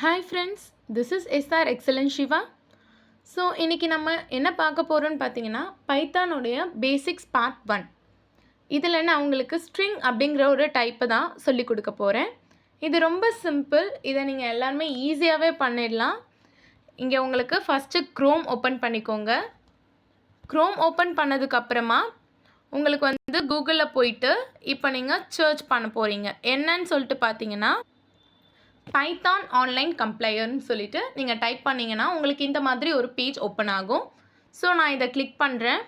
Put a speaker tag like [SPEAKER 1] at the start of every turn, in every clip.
[SPEAKER 1] Hi friends, this is SR Excellent Shiva. So இன்றைக்கி நம்ம என்ன பார்க்க போகிறோன்னு பார்த்தீங்கன்னா பைத்தானுடைய பேசிக்ஸ் பார்ட் 1. இதில் நான் உங்களுக்கு ஸ்ட்ரிங் அப்படிங்கிற ஒரு டைப்பை தான் சொல்லி கொடுக்க போகிறேன். இது ரொம்ப சிம்பிள், இதை நீங்கள் எல்லாருமே ஈஸியாகவே பண்ணிடலாம். இங்கே உங்களுக்கு ஃபஸ்ட்டு க்ரோம் ஓப்பன் பண்ணிக்கோங்க. க்ரோம் ஓப்பன் பண்ணதுக்கப்புறமா உங்களுக்கு வந்து கூகுளில் போயிட்டு இப்போ நீங்கள் சர்ச் பண்ண போகிறீங்க. என்னன்னு சொல்லிட்டு பார்த்தீங்கன்னா பைத்தான் ஆன்லைன் கம்ப்ளையர்னு சொல்லிட்டு நீங்கள் டைப் பண்ணிங்கன்னா உங்களுக்கு இந்த மாதிரி ஒரு பேஜ் ஓப்பன் ஆகும். ஸோ நான் இதை கிளிக் பண்ணுறேன்.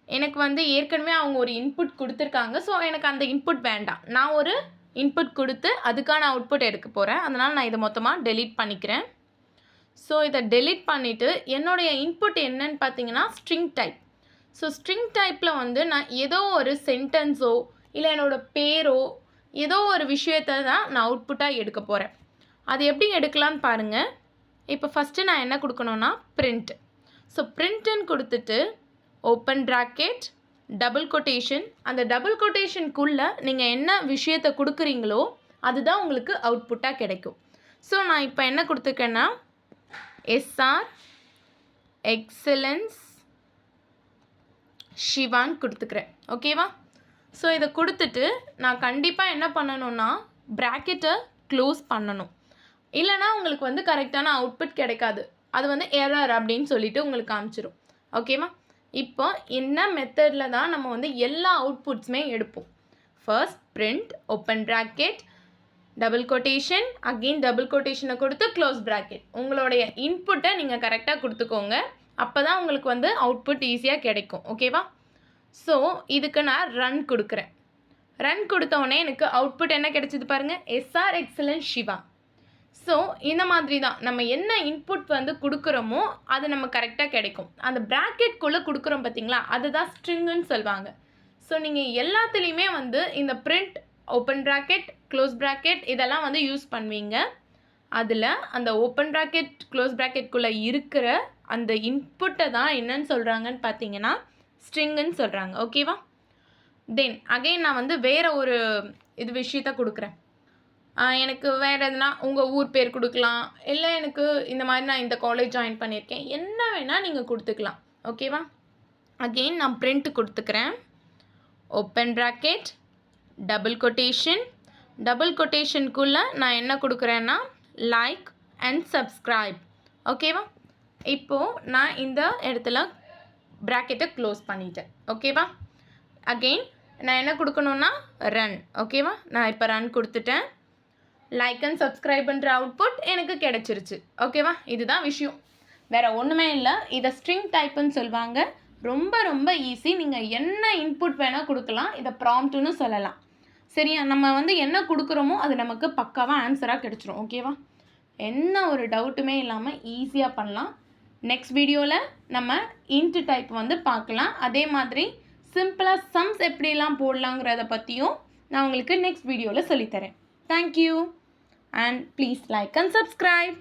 [SPEAKER 1] எனக்கு வந்து ஏற்கனவே அவங்க ஒரு இன்புட் கொடுத்துருக்காங்க. ஸோ எனக்கு அந்த இன்புட் வேண்டாம். நான் ஒரு இன்புட் கொடுத்து அதுக்கான அவுட்புட் எடுக்க போகிறேன். அதனால் நான் இதை மொத்தமாக டெலீட் பண்ணிக்கிறேன். ஸோ இதை டெலீட் பண்ணிவிட்டு என்னுடைய இன்புட் என்னன்னு பார்த்தீங்கன்னா ஸ்ட்ரிங் டைப். ஸோ ஸ்ட்ரிங் டைப்பில் வந்து நான் ஏதோ ஒரு சென்டென்ஸோ இல்லை என்னோடய பேரோ ஏதோ ஒரு விஷயத்தை தான் நான் அவுட்புட்டாக எடுக்க போகிறேன். அது எப்படி எடுக்கலான்னு பாருங்கள். இப்போ ஃபஸ்ட்டு நான் என்ன கொடுக்கணுன்னா பிரிண்ட். ஸோ பிரிண்ட்டுன்னு கொடுத்துட்டு ஓப்பன் ப்ராக்கெட் டபுள் கொட்டேஷன், அந்த டபுள் கொட்டேஷனுக்குள்ளே நீங்கள் என்ன விஷயத்தை கொடுக்குறீங்களோ அதுதான் உங்களுக்கு அவுட்புட்டாக கிடைக்கும். ஸோ நான் இப்போ என்ன கொடுத்துருக்கேன்னா எஸ்ஆர் எக்ஸலன்ஸ் ஷிவான்னு கொடுத்துக்கிறேன். ஓகேவா? ஸோ இதை கொடுத்துட்டு நான் கண்டிப்பாக என்ன பண்ணணுன்னா ப்ராக்கெட்டை க்ளோஸ் பண்ணணும். இல்லைனா உங்களுக்கு வந்து கரெக்டான அவுட்புட் கிடைக்காது. அது வந்து எரர் அப்படின்னு சொல்லிட்டு உங்களுக்கு காமிச்சிடும். ஓகேவா? இப்போ என்ன மெத்தடில் தான் நம்ம வந்து எல்லா அவுட்புட்ஸுமே எடுப்போம். First print open bracket double quotation, again double கொட்டேஷனை கொடுத்து க்ளோஸ் ப்ராக்கெட். உங்களுடைய இன்புட்டை நீங்கள் கரெக்டாக கொடுத்துக்கோங்க. அப்போ தான் உங்களுக்கு வந்து அவுட்புட் ஈஸியாக கிடைக்கும். ஓகேவா? ஸோ இதுக்கு நான் ரன் கொடுக்குறேன். ரன் கொடுத்தோடனே எனக்கு அவுட்புட் என்ன கிடைச்சிது பாருங்கள், எஸ்ஆர் எக்ஸலன்ட் ஷிவா. ஸோ இந்த மாதிரி தான் நம்ம என்ன இன்புட் வந்து கொடுக்குறோமோ அது நம்ம கரெக்டாக கிடைக்கும். அந்த ப்ராக்கெட்குள்ளே கொடுக்குறோம் பார்த்தீங்களா, அதுதான் ஸ்ட்ரிங்குன்னு சொல்லுவாங்க. ஸோ நீங்கள் எல்லாத்துலேயுமே வந்து இந்த print open bracket close bracket இதெல்லாம் வந்து யூஸ் பண்ணுவீங்க. அதில் அந்த ஓப்பன் ப்ராக்கெட் க்ளோஸ் ப்ராக்கெட்குள்ளே இருக்கிற அந்த இன்புட்டை தான் என்னன்னு சொல்கிறாங்கன்னு பார்த்தீங்கன்னா ஸ்ட்ரிங்குன்னு சொல்கிறாங்க. ஓகேவா? தென் அகெயின் நான் வந்து வேறு ஒரு விஷயத்த கொடுக்குறேன். எனக்கு வேறு எதுனா உங்கள் ஊர் பேர் கொடுக்கலாம், இல்லை எனக்கு இந்த மாதிரி நான் இந்த காலேஜ் ஜாயின் பண்ணியிருக்கேன், என்ன வேணால் நீங்கள் கொடுத்துக்கலாம். ஓகேவா? அகெயின் நான் பிரிண்ட் கொடுத்துக்கிறேன். Open bracket double quotation, double கொட்டேஷனுக்குள்ளே நான் என்ன கொடுக்குறேன்னா லைக் அண்ட் சப்ஸ்கிரைப். ஓகேவா? இப்போது நான் இந்த இடத்துல ப்ராக்கெட்டை க்ளோஸ் பண்ணிட்டேன். ஓகேவா? அகெயின் நான் என்ன கொடுக்கணுன்னா ரன். ஓகேவா? நான் இப்போ ரன் கொடுத்துட்டேன். லைக் அண்ட் சப்ஸ்கிரைப்ன்ற அவுட்புட் எனக்கு கிடச்சிருச்சு. ஓகேவா? இதுதான் விஷயம், வேறு ஒன்றுமே இல்லை. இதை ஸ்ட்ரிங் டைப்புன்னு சொல்லுவாங்க. ரொம்ப ரொம்ப ஈஸி. நீங்கள் என்ன இன்புட் வேணால் கொடுக்கலாம். இதை ப்ராம்ப்ட்டுன்னு சொல்லலாம். சரியா? நம்ம வந்து என்ன கொடுக்குறோமோ அது நமக்கு பக்காவாக ஆன்சராக கிடச்சிரும். ஓகேவா? என்ன ஒரு டவுட்டுமே இல்லாமல் ஈஸியாக பண்ணலாம். நெக்ஸ்ட் வீடியோவில் நம்ம இன்ட் டைப் வந்து பார்க்கலாம். அதே மாதிரி சிம்பிளாக சம்ஸ் எப்படிலாம் போடலாங்கிறத பற்றியும் நான் உங்களுக்கு நெக்ஸ்ட் வீடியோவில் சொல்லித்தரேன். Thank you and please like and subscribe.